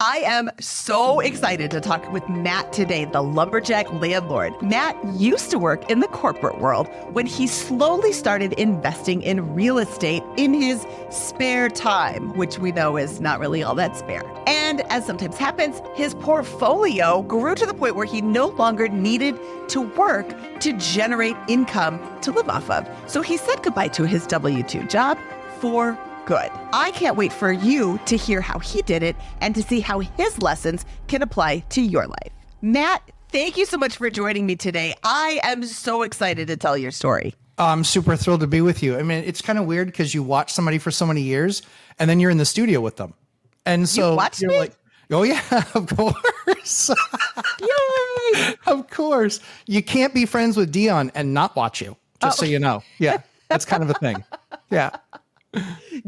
I am so excited to talk with Matt today, the lumberjack landlord. Matt used to work in the corporate world when he slowly started investing in real estate in his spare time, which we know is not really all that spare. And as sometimes happens, his portfolio grew to the point where he no longer needed to work to generate income to live off of. So he said goodbye to his W-2 job for good. I can't wait for you to hear how he did it and to see how his lessons can apply to your life. Matt, thank you so much for joining me today. I am so excited to tell your story. I'm super thrilled to be with you. I mean, it's kind of weird because you watch somebody for so many years and then you're in the studio with them. And so you're like, oh yeah, of course. Yay! Of course. You can't be friends with Dion and not watch you, just so you know. Yeah, that's kind of a thing. Yeah.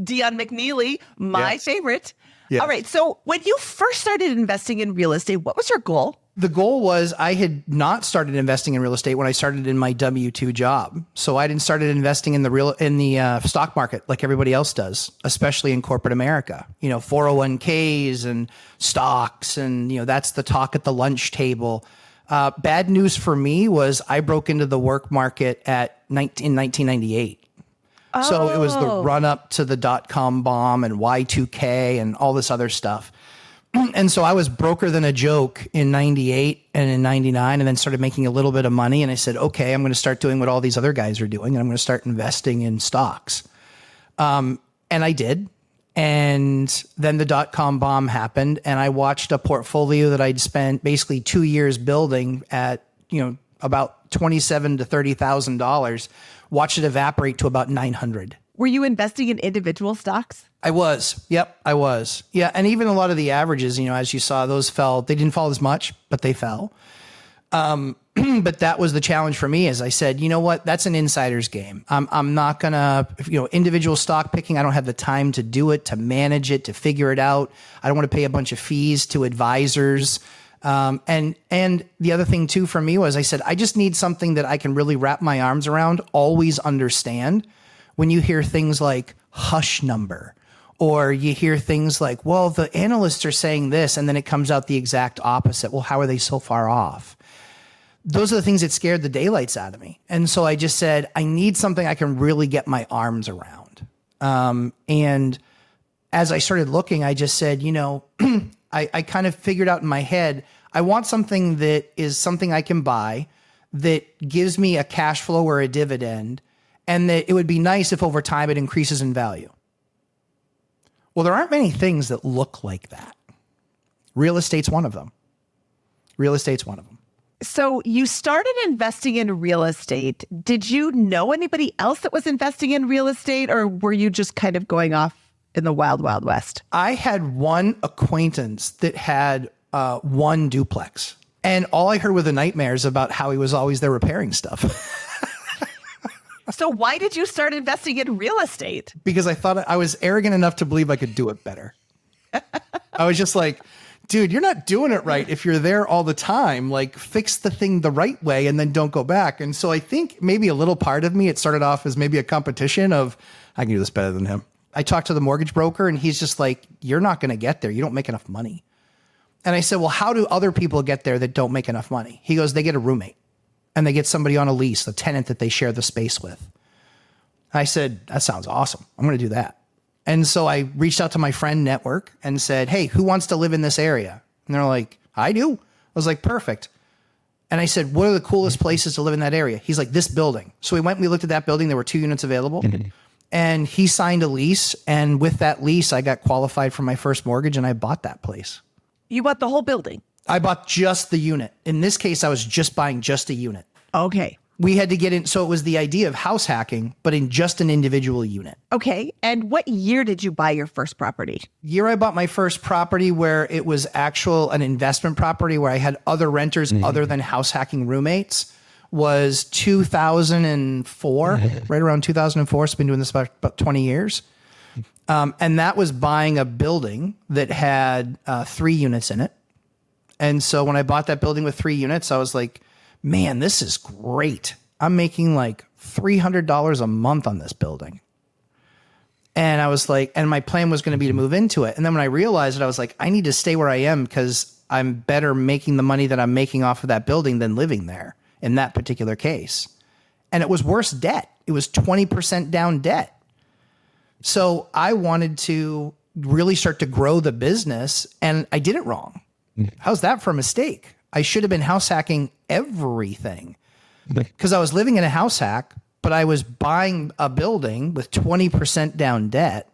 Dion McNeely, my favorite. Yes. All right. So when you first started investing in real estate, what was your goal? The goal was I had not started investing in real estate when I started in my W-2 job. So I didn't started investing in the stock market like everybody else does, especially in corporate America. 401ks and stocks, and that's the talk at the lunch table. Bad news for me was I broke into the work market in 1998. Oh. So it was the run up to the .com bomb and Y2K and all this other stuff. And so I was broker than a joke in 98 and in 99, and then started making a little bit of money. And I said, okay, I'm going to start doing what all these other guys are doing. And I'm going to start investing in stocks. And I did. And then the .com bomb happened, and I watched a portfolio that I'd spent basically 2 years building at, about $27,000 to $30,000, watch it evaporate to about 900. Were you investing in individual stocks? I was. Yep, I was. Yeah. And even a lot of the averages, as you saw, those fell. They didn't fall as much, but they fell. But that was the challenge for me, as I said, you know what, that's an insider's game. I'm not going to, individual stock picking. I don't have the time to do it, to manage it, to figure it out. I don't want to pay a bunch of fees to advisors. And the other thing too, for me was I said, I just need something that I can really wrap my arms around, always understand. When you hear things like hush number, or you hear things like, well, the analysts are saying this, and then it comes out the exact opposite. Well, how are they so far off? Those are the things that scared the daylights out of me. And so I just said, I need something I can really get my arms around. And as I started looking, I just said, I kind of figured out in my head, I want something that is something I can buy that gives me a cash flow or a dividend, and that it would be nice if over time it increases in value. Well, there aren't many things that look like that. Real estate's one of them. So you started investing in real estate. Did you know anybody else that was investing in real estate, or were you just kind of going off in the wild, wild west? I had one acquaintance that had one duplex, and all I heard were the nightmares about how he was always there repairing stuff. So why did you start investing in real estate? Because I thought I was arrogant enough to believe I could do it better. I was just like, dude, you're not doing it right if you're there all the time. Like, fix the thing the right way and then don't go back. And so I think maybe a little part of me, it started off as maybe a competition of, I can do this better than him. I talked to the mortgage broker, and he's just like, you're not going to get there. You don't make enough money. And I said, well, how do other people get there that don't make enough money? He goes, they get a roommate, and they get somebody on a lease, a tenant that they share the space with. I said, that sounds awesome. I'm going to do that. And so I reached out to my friend network and said, hey, who wants to live in this area? And they're like, I do. I was like, perfect. And I said, what are the coolest places to live in that area? He's like, this building. So we went and we looked at that building. There were 2 units available. And he signed a lease. And with that lease, I got qualified for my first mortgage, and I bought that place. You bought the whole building? I bought just the unit. In this case, I was just buying just a unit. Okay. We had to get in. So it was the idea of house hacking, but in just an individual unit. Okay. And what year did you buy your first property? Year I bought my first property where it was an investment property where I had other renters other than house hacking roommates was 2004, right around 2004. So I've been doing this about 20 years. And that was buying a building that had 3 units in it. And so when I bought that building with 3 units, I was like, man, this is great. I'm making like $300 a month on this building. And I was like, and my plan was going to be to move into it. And then when I realized it, I was like, I need to stay where I am because I'm better making the money that I'm making off of that building than living there in that particular case. And it was worse debt. It was 20% down debt. So I wanted to really start to grow the business, and I did it wrong. How's that for a mistake? I should have been house hacking everything because I was living in a house hack, but I was buying a building with 20% down debt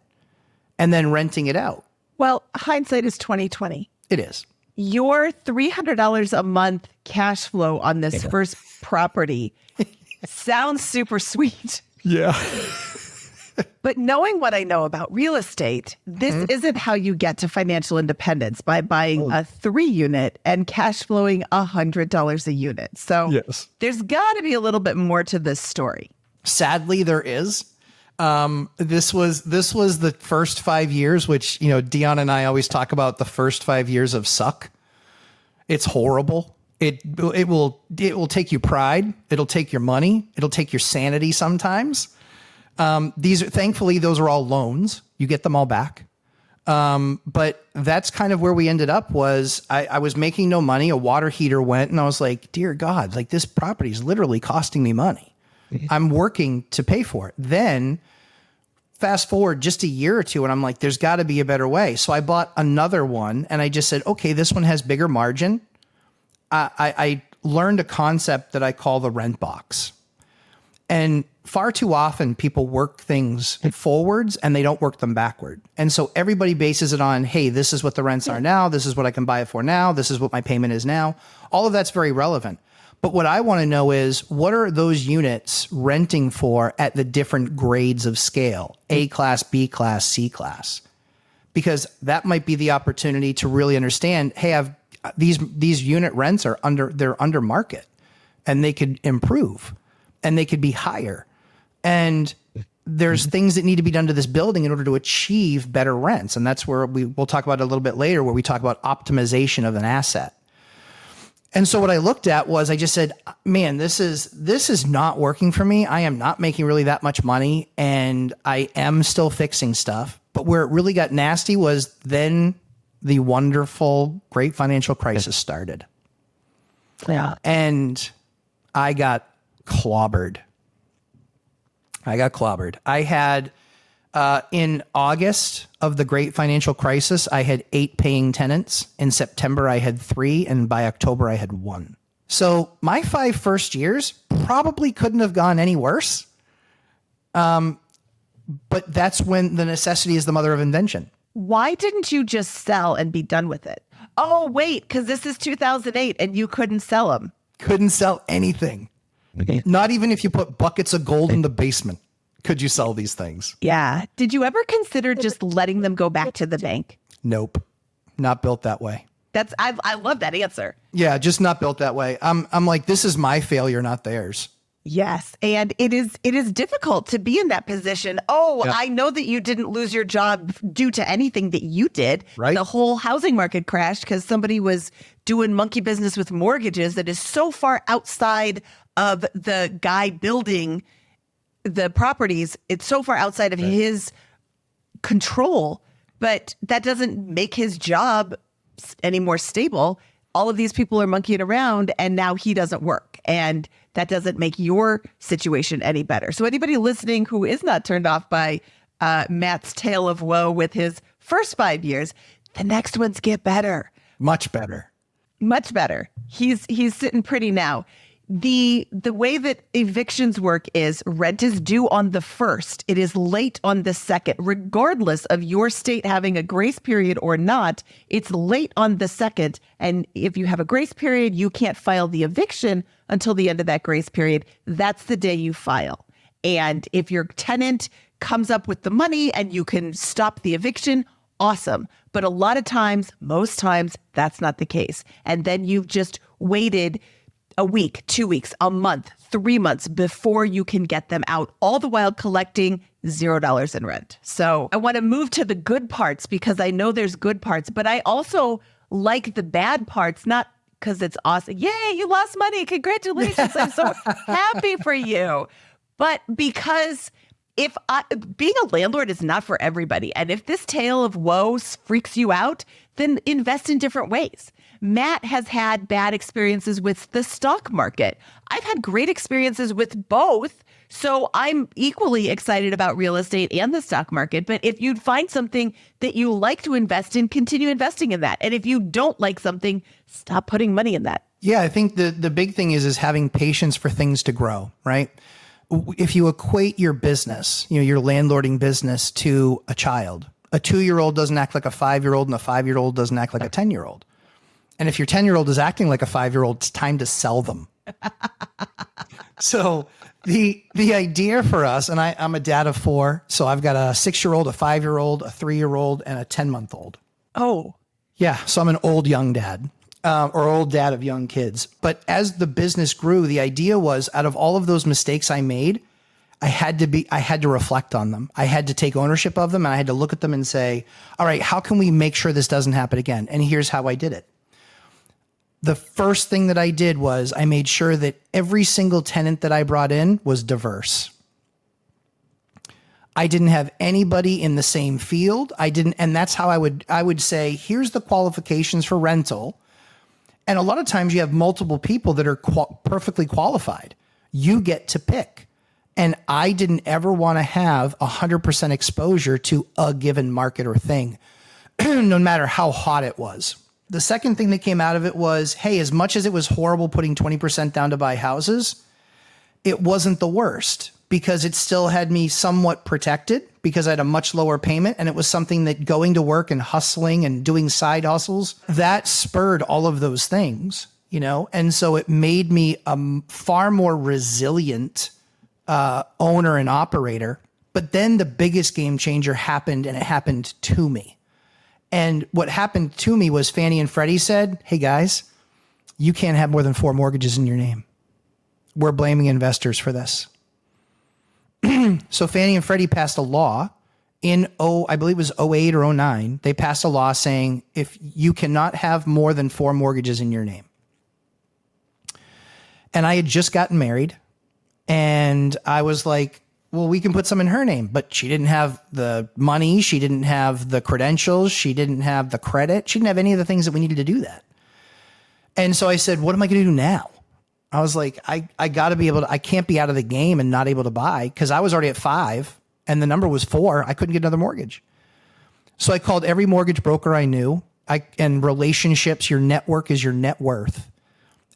and then renting it out. Well, hindsight is 2020. It is. Your $300 a month cash flow on this first property sounds super sweet. Yeah. But knowing what I know about real estate, this isn't how you get to financial independence, by buying a 3-unit and cash flowing $100 a unit. So there's got to be a little bit more to this story. Sadly, there is. This was the first 5 years, which, Dion and I always talk about the first 5 years of suck. It's horrible. It will take you pride. It'll take your money. It'll take your sanity sometimes. Thankfully, those are all loans. You get them all back. But that's kind of where we ended up. Was I was making no money. A water heater went, and I was like, dear God, like this property is literally costing me money. I'm working to pay for it. Then fast forward just a year or two, and I'm like, there's got to be a better way. So I bought another one, and I just said, okay, this one has bigger margin. I learned a concept that I call the rent box. And far too often people work things forwards and they don't work them backward. And so everybody bases it on, hey, this is what the rents are now. This is what I can buy it for now. This is what my payment is now. All of that's very relevant. But what I want to know is, what are those units renting for at the different grades of scale? A class, B class, C class. Because that might be the opportunity to really understand, hey, these unit rents are under market, and they could improve. And they could be higher. And there's things that need to be done to this building in order to achieve better rents. And that's where we'll talk about it a little bit later, where we talk about optimization of an asset. And so what I looked at was, I just said, man, this is not working for me. I am not making really that much money, and I am still fixing stuff. But where it really got nasty was then the wonderful great financial crisis started. Yeah. And I got clobbered. I had, in August of the great financial crisis, I had 8 paying tenants. In September, I had 3. And by October, I had 1. So my 5 first years probably couldn't have gone any worse. But that's when the necessity is the mother of invention. Why didn't you just sell and be done with it? Oh, wait, because this is 2008 and you couldn't sell them. Couldn't sell anything. Not even if you put buckets of gold in the basement could you sell these things. Yeah. Did you ever consider just letting them go back to the bank? Nope. Not built that way. I love that answer. Yeah, just not built that way. I'm like, this is my failure, not theirs. Yes. And it is difficult to be in that position. Oh, yeah. I know that you didn't lose your job due to anything that you did. Right. The whole housing market crashed because somebody was doing monkey business with mortgages that is so far outside of the guy building the properties. It's so far outside of his control, but that doesn't make his job any more stable. All of these people are monkeying around, and now he doesn't work. And that doesn't make your situation any better. So anybody listening who is not turned off by Matt's tale of woe with his first 5 years, the next ones get better. Much better. Much better. He's sitting pretty now. The way that evictions work is rent is due on the 1st. It is late on the 2nd. Regardless of your state having a grace period or not, it's late on the 2nd. And if you have a grace period, you can't file the eviction until the end of that grace period. That's the day you file. And if your tenant comes up with the money and you can stop the eviction, awesome. But a lot of times, most times, that's not the case. And then you've just waited a week, 2 weeks, a month, 3 months before you can get them out, all the while collecting $0 in rent. So I want to move to the good parts because I know there's good parts, but I also like the bad parts, not because it's awesome. Yay, you lost money. Congratulations. I'm so happy for you. But because Being a landlord is not for everybody. And if this tale of woes freaks you out, then invest in different ways. Matt has had bad experiences with the stock market. I've had great experiences with both. So I'm equally excited about real estate and the stock market. But if you'd find something that you like to invest in, continue investing in that. And if you don't like something, stop putting money in that. Yeah, I think the big thing is having patience for things to grow, right? If you equate your business, your landlording business to a child, a 2-year-old doesn't act like a 5-year-old and a 5-year-old doesn't act like a 10-year-old. And if your 10-year-old is acting like a 5-year-old, it's time to sell them. So the idea for us, and I'm a dad of 4, so I've got a 6-year-old, a 5-year-old, a 3-year-old, and a 10-month-old. Oh. Yeah, so I'm an old young dad. Or old dad of young kids. But as the business grew, the idea was out of all of those mistakes I made, I had to reflect on them. I had to take ownership of them, and I had to look at them and say, all right, how can we make sure this doesn't happen again? And here's how I did it. The first thing that I did was I made sure that every single tenant that I brought in was diverse. I didn't have anybody in the same field. And that's how I would say, here's the qualifications for rental. And a lot of times you have multiple people that are perfectly qualified. You get to pick. And I didn't ever want to have 100% exposure to a given market or thing, no matter how hot it was. The second thing that came out of it was, hey, as much as it was horrible putting 20% down to buy houses, it wasn't the worst because it still had me somewhat protected because I had a much lower payment. And it was something that going to work and hustling and doing side hustles, that spurred all of those things, And so it made me a far more resilient owner and operator. But then the biggest game changer happened, and it happened to me. And what happened to me was Fannie and Freddie said, hey guys, you can't have more than 4 mortgages in your name. We're blaming investors for this. So Fannie and Freddie passed a law in I believe it was 08 or 09. They passed a law saying if you cannot have more than 4 mortgages in your name. And I had just gotten married, and I was like, well, we can put some in her name, but she didn't have the money. She didn't have the credentials. She didn't have the credit. She didn't have any of the things that we needed to do that. And so I said, what am I going to do now? I was like, I got to be able to, I can't be out of the game and not able to buy, because I was already at 5 and the number was 4. I couldn't get another mortgage. So I called every mortgage broker I knew. And relationships, your network is your net worth.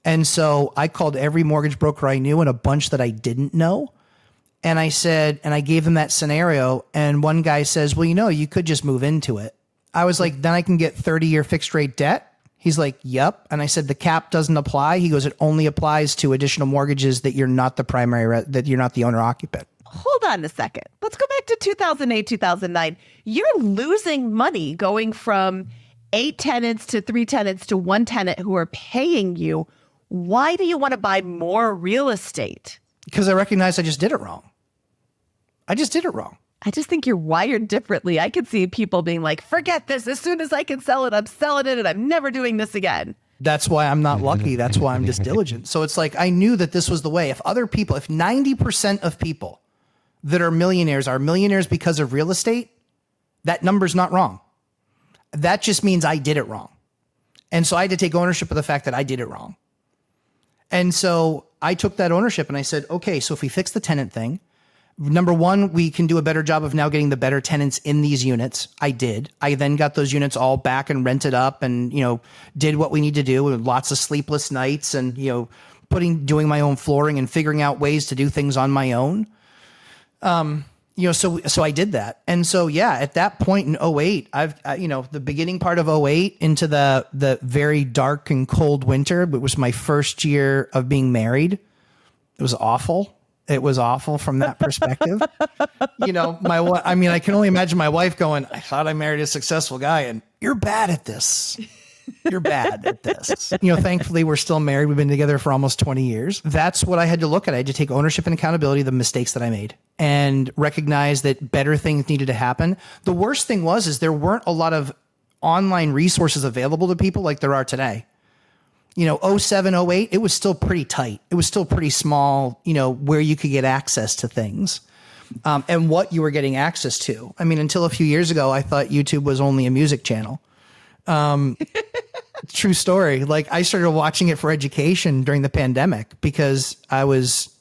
And so I called every mortgage broker I knew and a bunch that I didn't know. And I said, and I gave them that scenario. And one guy says, well, you could just move into it. I was like, then I can get 30-year fixed rate debt. He's like, yep. And I said, the cap doesn't apply. He goes, it only applies to additional mortgages that you're not the primary, that you're not the owner occupant. Hold on a second. Let's go back to 2008, 2009. You're losing money going from 8 tenants to 3 tenants to 1 tenant who are paying you. Why do you want to buy more real estate? Because I recognize I just did it wrong. I just think you're wired differently. I could see people being like, forget this. As soon as I can sell it, I'm selling it and I'm never doing this again. That's why I'm not lucky. That's why I'm just diligent. So it's like, I knew that this was the way. If 90% of people that are millionaires because of real estate, that number's not wrong. That just means I did it wrong. And so I had to take ownership of the fact that I did it wrong. And so I took that ownership and I said, okay, so if we fix the tenant thing, number one, we can do a better job of now getting the better tenants in these units. I did. I then got those units all back and rented up and, did what we need to do with lots of sleepless nights and, doing my own flooring and figuring out ways to do things on my own. So I did that. And so, yeah, at that point in 08, the beginning part of 08 into the very dark and cold winter, it was my first year of being married. It was awful. It was awful from that perspective. I can only imagine my wife going, I thought I married a successful guy and you're bad at this. You're bad at this. Thankfully, we're still married. We've been together for almost 20 years. That's what I had to look at. I had to take ownership and accountability of the mistakes that I made and recognize that better things needed to happen. The worst thing is there weren't a lot of online resources available to people like there are today. 07, 08, it was still pretty tight. It was still pretty small, where you could get access to things. and what you were getting access to. I mean, until a few years ago, I thought YouTube was only a music channel. True story. Like, I started watching it for education during the pandemic because I was,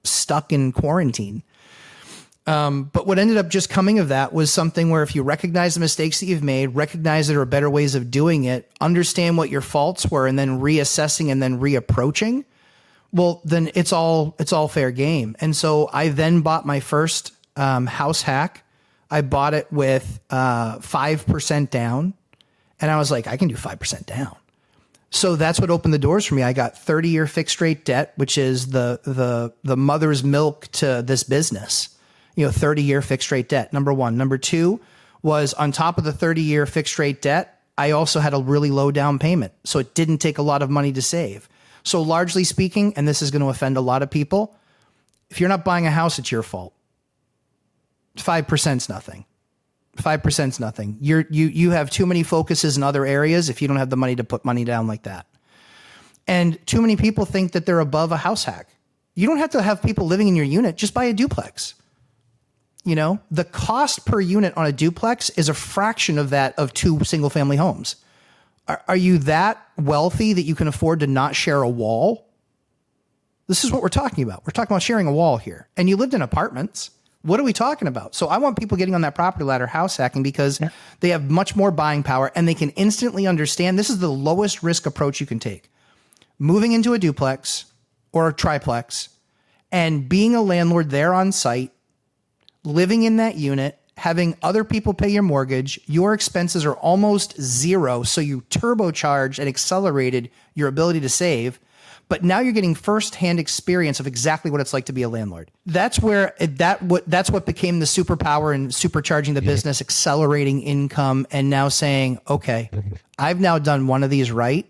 stuck in quarantine. But what ended up just coming of that was something where if you recognize the mistakes that you've made, recognize there are better ways of doing it, understand what your faults were, and then reassessing and then reapproaching, well, then it's all fair game. And so I then bought my first house hack. I bought it with 5% down. And I was like, I can do 5% down. So that's what opened the doors for me. I got 30-year fixed rate debt, which is the mother's milk to this business. 30-year fixed rate debt, number one. Number two was on top of the 30-year fixed rate debt, I also had a really low down payment. So it didn't take a lot of money to save. So largely speaking, and this is going to offend a lot of people, if you're not buying a house, it's your fault. 5% is nothing. 5% is nothing. You have too many focuses in other areas if you don't have the money to put money down like that. And too many people think that they're above a house hack. You don't have to have people living in your unit. Just buy a duplex. The cost per unit on a duplex is a fraction of that of two single family homes. Are you that wealthy that you can afford to not share a wall? This is what we're talking about. We're talking about sharing a wall here. And you lived in apartments. What are we talking about? So I want people getting on that property ladder house hacking because they have much more buying power and they can instantly understand this is the lowest risk approach you can take. Moving into a duplex or a triplex and being a landlord there on site, living in that unit, having other people pay your mortgage, your expenses are almost zero. So you turbocharged and accelerated your ability to save. But now you're getting firsthand experience of exactly what it's like to be a landlord. That's where that's what became the superpower and supercharging the business, accelerating income, and now saying, okay, I've now done one of these right.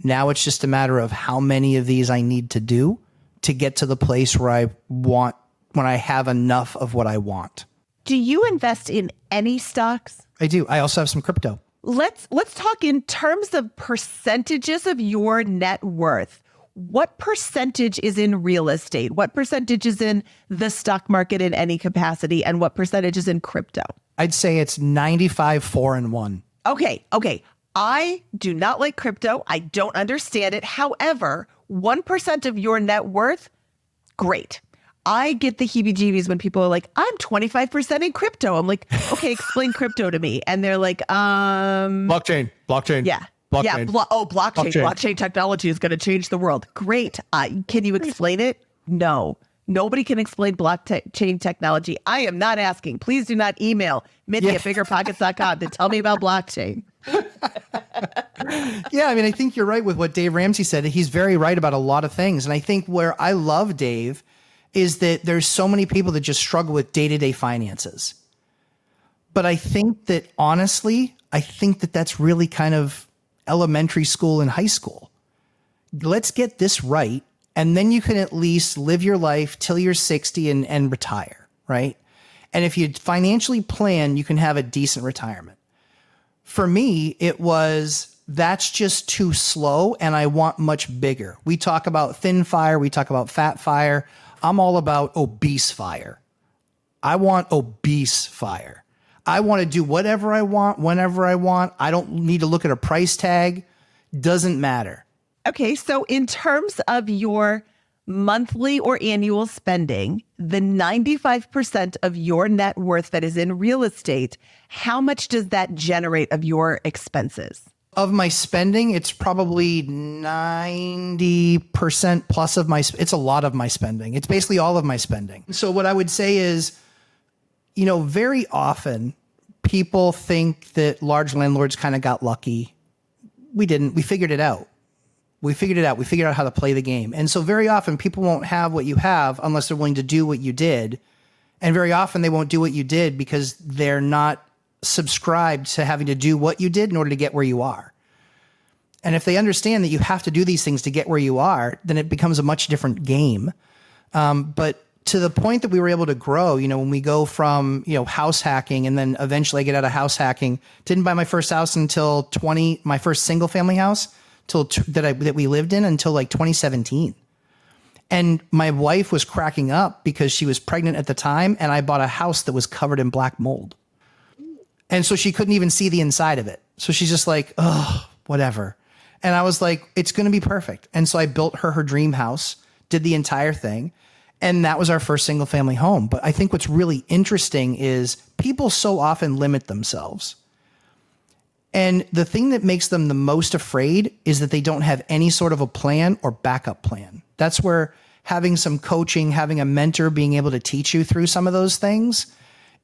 Now it's just a matter of how many of these I need to do to get to the place where I want, when I have enough of what I want. Do you invest in any stocks? I do. I also have some crypto. Let's talk in terms of percentages of your net worth. What percentage is in real estate? What percentage is in the stock market in any capacity? And what percentage is in crypto? I'd say it's 95, 4, and 1. Okay. I do not like crypto. I don't understand it. However, 1% of your net worth, great. I get the heebie-jeebies when people are like, I'm 25% in crypto. I'm like, okay, explain crypto to me. And they're like, Blockchain. Yeah. Blockchain. Yeah. Blockchain technology is going to change the world. Great. Can you explain it? No. Nobody can explain blockchain technology. I am not asking. Please do not email Mindy at BiggerPockets.com to tell me about blockchain. Yeah, I mean, I think you're right with what Dave Ramsey said. He's very right about a lot of things. And I think where I love Dave is that there's so many people that just struggle with day-to-day finances. But I think that honestly, that's really kind of elementary school and high school. Let's get this right. And then you can at least live your life till you're 60 and retire, right? And if you financially plan, you can have a decent retirement. For me, it was, that's just too slow and I want much bigger. We talk about thin fire. We talk about fat fire. I'm all about obese fire. I want obese fire. I want to do whatever I want, whenever I want. I don't need to look at a price tag. Doesn't matter. Okay, so in terms of your monthly or annual spending, the 95% of your net worth that is in real estate, how much does that generate of your expenses? Of my spending, it's probably 90% plus of it's a lot of my spending. It's basically all of my spending. So what I would say is, very often people think that large landlords kind of got lucky. We didn't. We figured it out. We figured out how to play the game. And so very often people won't have what you have unless they're willing to do what you did. And very often they won't do what you did because they're not subscribed to having to do what you did in order to get where you are. And if they understand that you have to do these things to get where you are, then it becomes a much different game. But to the point that we were able to grow, when we go from, house hacking and then eventually I get out of house hacking, didn't buy my first house until my first single family house that we lived in until like 2017. And my wife was cracking up because she was pregnant at the time, and I bought a house that was covered in black mold. And so she couldn't even see the inside of it. So she's just like, oh, whatever. And I was like, it's going to be perfect. And so I built her dream house, did the entire thing. And that was our first single family home. But I think what's really interesting is people so often limit themselves. And the thing that makes them the most afraid is that they don't have any sort of a plan or backup plan. That's where having some coaching, having a mentor, being able to teach you through some of those things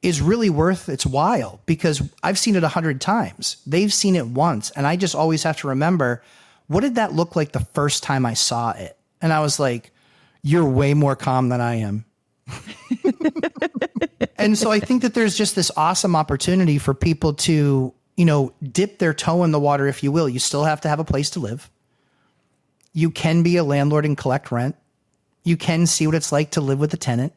is really worth its while, because I've seen it 100 times. They've seen it once. And I just always have to remember, what did that look like the first time I saw it? And I was like, you're way more calm than I am. And so I think that there's just this awesome opportunity for people to, dip their toe in the water, if you will. You still have to have a place to live. You can be a landlord and collect rent. You can see what it's like to live with a tenant.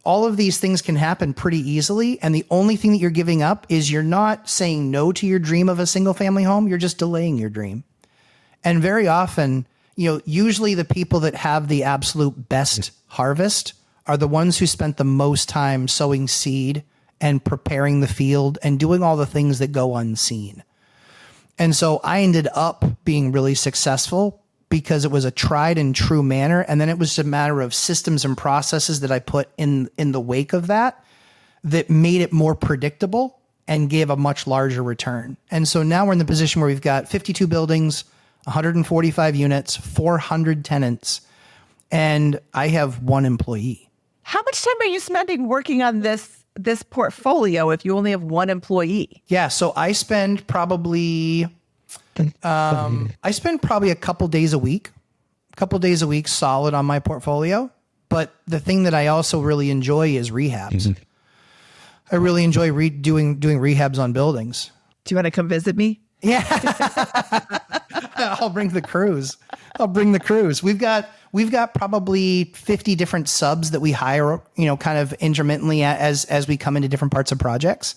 All of these things can happen pretty easily. And the only thing that you're giving up is you're not saying no to your dream of a single family home. You're just delaying your dream. And very often, usually the people that have the absolute best harvest are the ones who spent the most time sowing seed and preparing the field and doing all the things that go unseen. And so I ended up being really successful because it was a tried and true manner. And then it was a matter of systems and processes that I put in the wake of that made it more predictable and gave a much larger return. And so now we're in the position where we've got 52 buildings, 145 units, 400 tenants, and I have one employee. How much time are you spending working on this portfolio if you only have one employee? Yeah, so I spend probably a couple days a week solid on my portfolio. But the thing that I also really enjoy is rehabs. Mm-hmm. I really enjoy doing rehabs on buildings. Do you want to come visit me? Yeah. I'll bring the crews. We've got probably 50 different subs that we hire, kind of intermittently as we come into different parts of projects.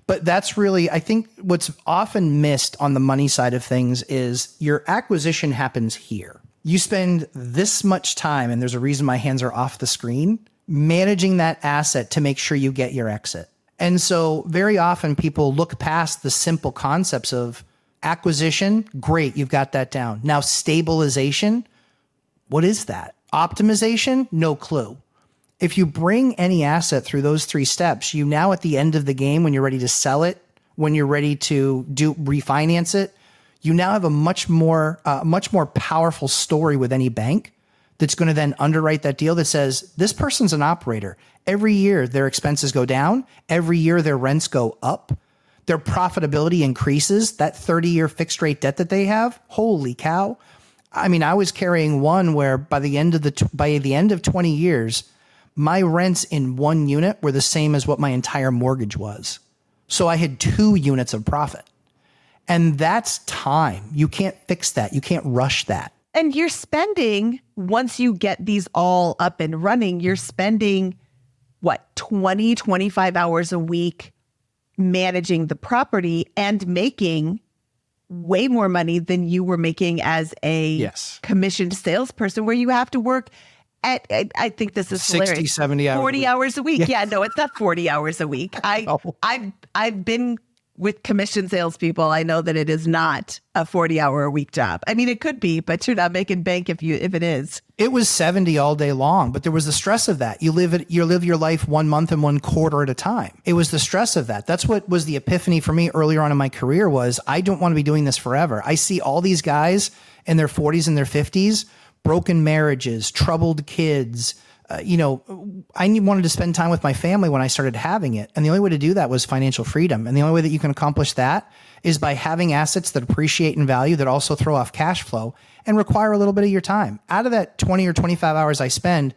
But that's really, I think what's often missed on the money side of things is your acquisition happens here. You spend this much time, and there's a reason my hands are off the screen, managing that asset to make sure you get your exit. And so very often people look past the simple concepts of acquisition. Great, you've got that down. Now stabilization, what is that? Optimization, no clue. If you bring any asset through those three steps, you now at the end of the game, when you're ready to sell it, when you're ready to refinance it, you now have a much more powerful story with any bank that's going to then underwrite that deal that says, this person's an operator. Every year their expenses go down. Every year their rents go up. Their profitability increases. That 30-year fixed rate debt that they have, holy cow. I mean, I was carrying one where by the end of 20 years, my rents in one unit were the same as what my entire mortgage was. So I had 2 units of profit. And that's time. You can't fix that. You can't rush that. And you're spending, once you get these all up and running, you're spending, 20, 25 hours a week managing the property and making way more money than you were making as a commissioned salesperson, where you have to work at, I think this is 60, hilarious, 70 hours 40 hours a week. Yeah, no, it's not 40 hours a week. I've been with commission salespeople. I know that it is not a 40-hour a week job. I mean, it could be, but you're not making bank if it is. It was 70 all day long, but there was the stress of that. You live your life 1 month and 1 quarter at a time. It was the stress of that. That's what was the epiphany for me earlier on in my career was I don't want to be doing this forever. I see all these guys in their 40s and their 50s, broken marriages, troubled kids. I wanted to spend time with my family when I started having it. And the only way to do that was financial freedom. And the only way that you can accomplish that is by having assets that appreciate in value, that also throw off cash flow and require a little bit of your time. Out of that 20 or 25 hours I spend,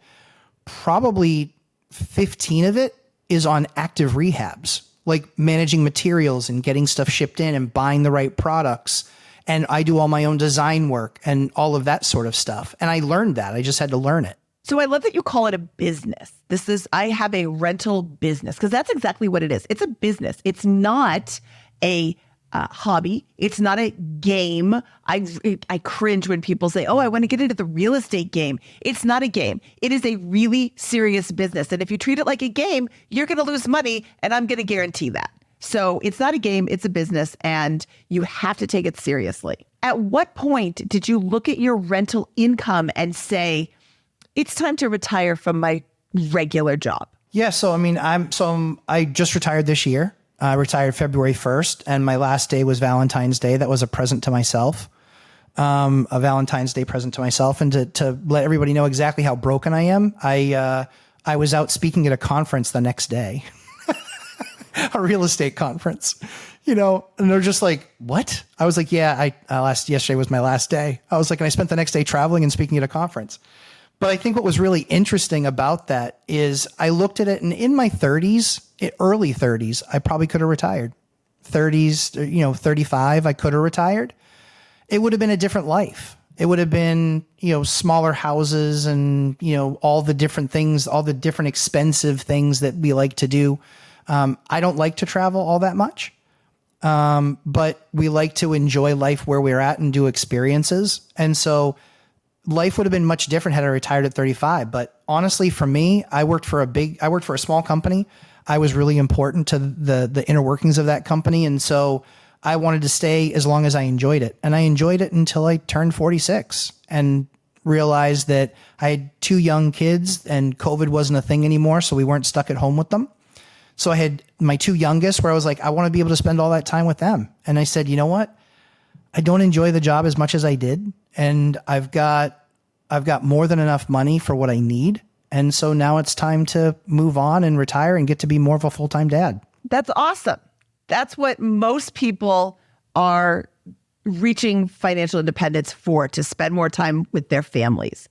probably 15 of it is on active rehabs, like managing materials and getting stuff shipped in and buying the right products. And I do all my own design work and all of that sort of stuff. And I learned that. I just had to learn it. So I love that you call it a business. I have a rental business, because that's exactly what it is. It's a business. It's not a hobby. It's not a game. I cringe when people say, oh, I want to get into the real estate game. It's not a game. It is a really serious business. And if you treat it like a game, you're going to lose money. And I'm going to guarantee that. So it's not a game. It's a business. And you have to take it seriously. At what point did you look at your rental income and say, it's time to retire from my regular job? Yeah. So, I mean, I just retired this year. I retired February 1st, and my last day was Valentine's Day. That was a present to myself, a Valentine's Day present to myself. And to let everybody know exactly how broken I am, I was out speaking at a conference the next day, a real estate conference, and they're just like, what? I was like, yeah, yesterday was my last day. I was like, and I spent the next day traveling and speaking at a conference. But I think what was really interesting about that is I looked at it, and in my 30s, early 30s, I probably could have retired. 30s, 35, I could have retired. It would have been a different life. It would have been, smaller houses and, all the different things, all the different expensive things that we like to do. I don't like to travel all that much, but we like to enjoy life where we're at and do experiences. And so life would have been much different had I retired at 35. But honestly, for me, I worked for a small company. I was really important to the inner workings of that company. And so I wanted to stay as long as I enjoyed it. And I enjoyed it until I turned 46 and realized that I had 2 young kids and COVID wasn't a thing anymore. So we weren't stuck at home with them. So I had my 2 youngest where I was like, I want to be able to spend all that time with them. And I said, you know what? I don't enjoy the job as much as I did. And I've got more than enough money for what I need. And so now it's time to move on and retire and get to be more of a full-time dad. That's awesome. That's what most people are reaching financial independence for, to spend more time with their families.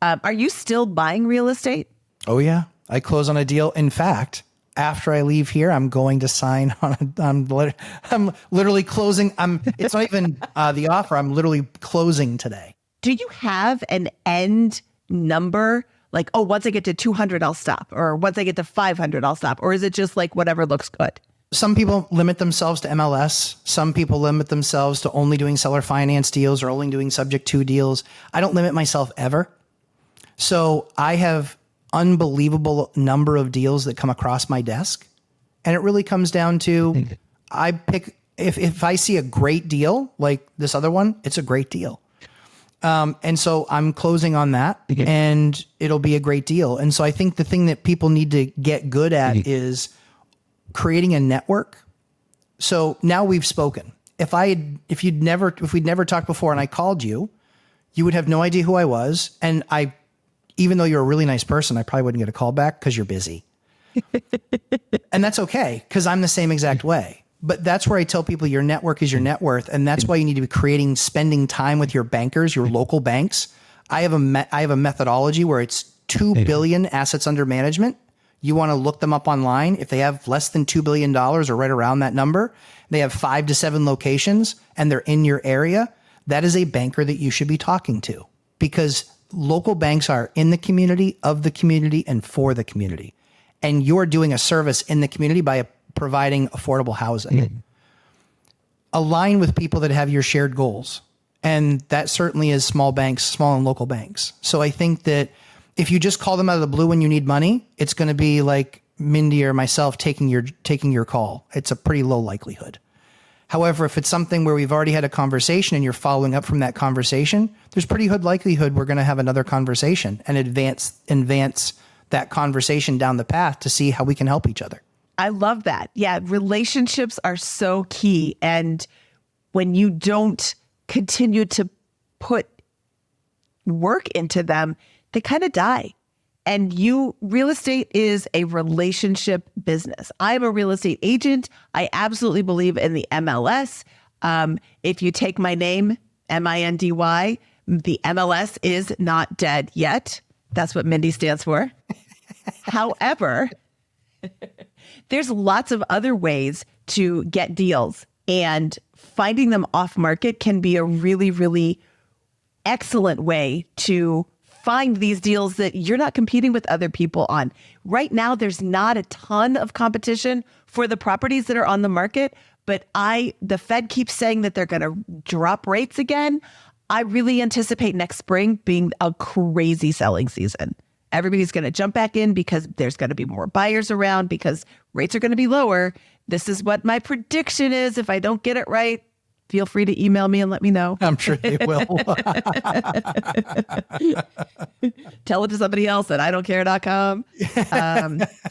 Are you still buying real estate? Oh, yeah. I close on a deal. In fact, after I leave here, I'm going to sign on. I'm literally closing. It's not even the offer. I'm literally closing today. Do you have an end number? Like, oh, once I get to 200, I'll stop. Or once I get to 500, I'll stop. Or is it just like whatever looks good? Some people limit themselves to MLS. Some people limit themselves to only doing seller finance deals or only doing subject to deals. I don't limit myself ever. So I have unbelievable number of deals that come across my desk. And it really comes down to, I pick, if I see a great deal, like this other one, it's a great deal. And so I'm closing on that and it'll be a great deal. And so I think the thing that people need to get good at is creating a network. So now we've spoken. If we'd never talked before and I called you, you would have no idea who I was. And even though you're a really nice person, I probably wouldn't get a call back because you're busy. And that's okay, because I'm the same exact way. But that's where I tell people your network is your net worth. And that's why you need to be spending time with your bankers, your local banks. I have a methodology where it's 2 billion assets under management. You want to look them up online. If they have less than $2 billion or right around that number, they have 5 to 7 locations and they're in your area. That is a banker that you should be talking to, because local banks are in the community, of the community, and for the community. And you're doing a service in the community by providing affordable housing. Align with people that have your shared goals. And that certainly is small banks, small and local banks. So I think that if you just call them out of the blue when you need money, it's going to be like Mindy or myself taking your call. It's a pretty low likelihood. However, if it's something where we've already had a conversation and you're following up from that conversation, there's pretty good likelihood we're going to have another conversation and advance that conversation down the path to see how we can help each other. I love that. Yeah, relationships are so key. And when you don't continue to put work into them, they kind of die. And real estate is a relationship business. I'm a real estate agent. I absolutely believe in the MLS. If you take my name, Mindy, the MLS is not dead yet. That's what Mindy stands for. However, there's lots of other ways to get deals, and finding them off market can be a really, really excellent way to find these deals that you're not competing with other people on. Right now, there's not a ton of competition for the properties that are on the market, but the Fed keeps saying that they're going to drop rates again. I really anticipate next spring being a crazy selling season. Everybody's going to jump back in because there's going to be more buyers around because rates are going to be lower. This is what my prediction is. If I don't get it right, feel free to email me and let me know. I'm sure they will. Tell it to somebody else at idon'tcare.com.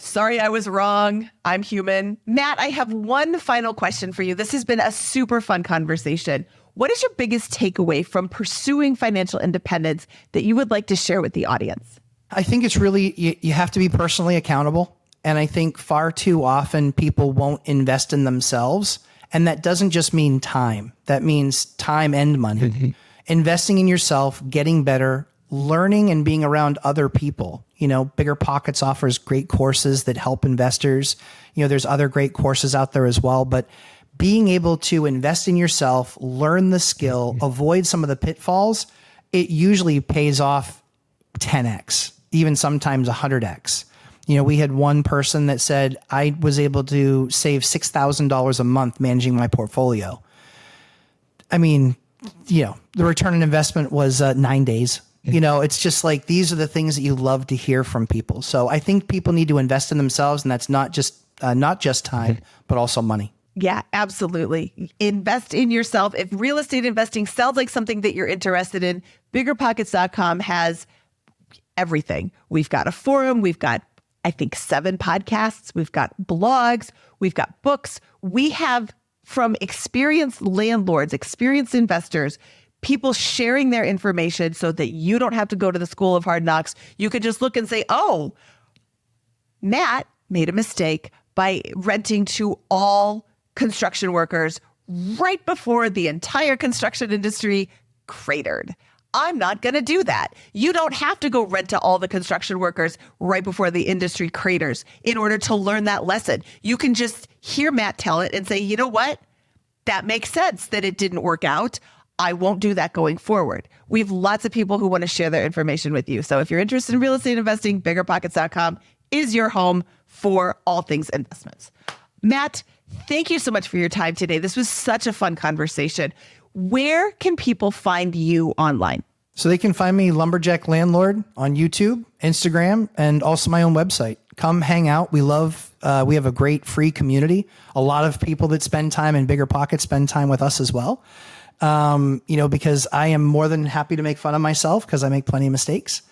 Sorry, I was wrong. I'm human. Matt, I have one final question for you. This has been a super fun conversation. What is your biggest takeaway from pursuing financial independence that you would like to share with the audience? I think it's really, you have to be personally accountable. And I think far too often people won't invest in themselves. And that doesn't just mean time. That means time and money. Investing in yourself, getting better, learning and being around other people. BiggerPockets offers great courses that help investors. There's other great courses out there as well. But being able to invest in yourself, learn the skill, avoid some of the pitfalls, it usually pays off 10x, even sometimes 100x. We had one person that said, I was able to save $6,000 a month managing my portfolio. I mean, the return on investment was 9 days. It's just like, these are the things that you love to hear from people. So I think people need to invest in themselves, and that's not just time, but also money. Yeah, absolutely. Invest in yourself. If real estate investing sounds like something that you're interested in, BiggerPockets.com has everything. We've got a forum. We've got, I think, 7 podcasts. We've got blogs. We've got books. We have, from experienced landlords, experienced investors, people sharing their information so that you don't have to go to the school of hard knocks. You could just look and say, oh, Matt made a mistake by renting to all construction workers right before the entire construction industry cratered. I'm not going to do that. You don't have to go rent to all the construction workers right before the industry craters in order to learn that lesson. You can just hear Matt tell it and say, you know what? That makes sense that it didn't work out. I won't do that going forward. We have lots of people who want to share their information with you. So if you're interested in real estate investing, BiggerPockets.com is your home for all things investments. Matt, thank you so much for your time today. This was such a fun conversation. Where can people find you online? So they can find me Lumberjack Landlord on YouTube, Instagram, and also my own website. Come hang out. We have a great free community. A lot of people that spend time in BiggerPockets spend time with us as well. Because I am more than happy to make fun of myself because I make plenty of mistakes.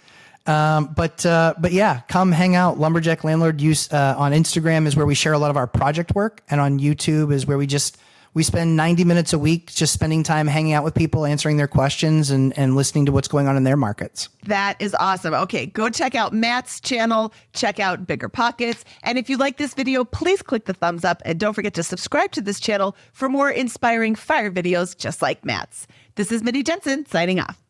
But yeah, come hang out. Lumberjack Landlord on Instagram is where we share a lot of our project work, and on YouTube is where we spend 90 minutes a week just spending time hanging out with people, answering their questions and listening to what's going on in their markets. That is awesome. Okay, go check out Matt's channel, check out BiggerPockets. And if you like this video, please click the thumbs up and don't forget to subscribe to this channel for more inspiring FIRE videos just like Matt's. This is Mindy Jensen signing off.